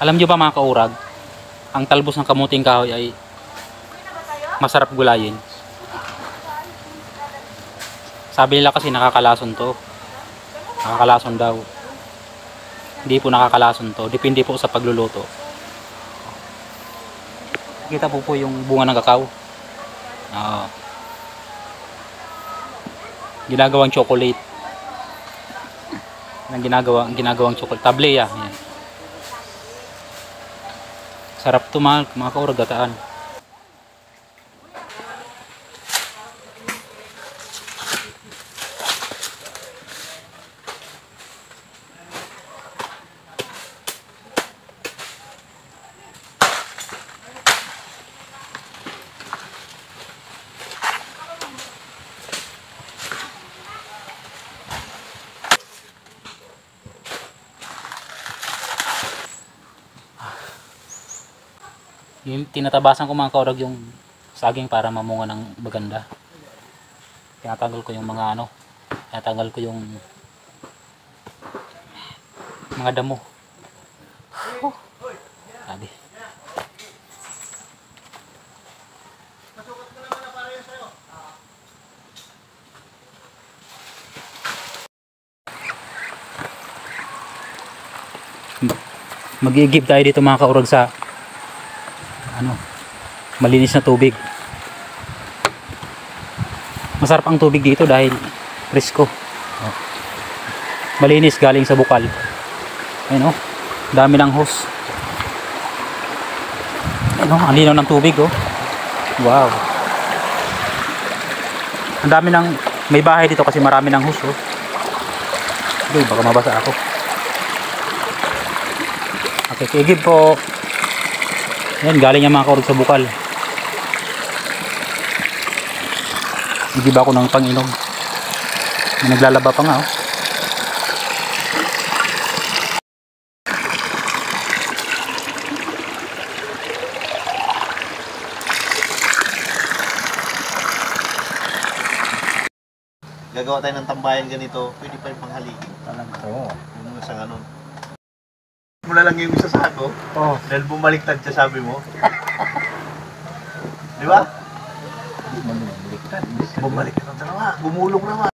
Alam nyo ba mga kaurag, ang talbos ng kamuting kahoy ay masarap gulayin. Sabi nila kasi nakakalason to. Nakakalason daw. Hindi po nakakalason to. Depende po sa pagluluto. Kita po yung bunga ng kakao. Ginagawang chocolate. Ang ginagawang chocolate. Tableya. Yan. Sarap to mga kaurag, gataan. Yung tinatabasan ko mga kaurag yung saging para mamunga ng maganda. Tinatanggal ko yung mga tinatanggal ko yung mga damo. Sabi. Mag-iigib tayo dito mga kaurag sa malinis na tubig. Masarap ang tubig dito dahil presko. Malinis, galing sa bukal. Ayun dami ng hose. Ayun ang linaw ng tubig Wow. Ang dami may bahay dito kasi marami ng hose Uy, baka mabasa ako. Okay, kigib po. Yan, galing yung mga kaurag sa bukal. Hindi ba ako ng pang-inom? May naglalaba pa nga Gagawa tayo ng tambayan ganito, pwede pa yung panghaligi. Talaga. Oo. Yung isang Mula lang yung isa sa ako. Dahil bumaliktad siya, sabi mo. Di ba? Bumaliktad. Bumaliktad ang dalawa. Gumulong naman.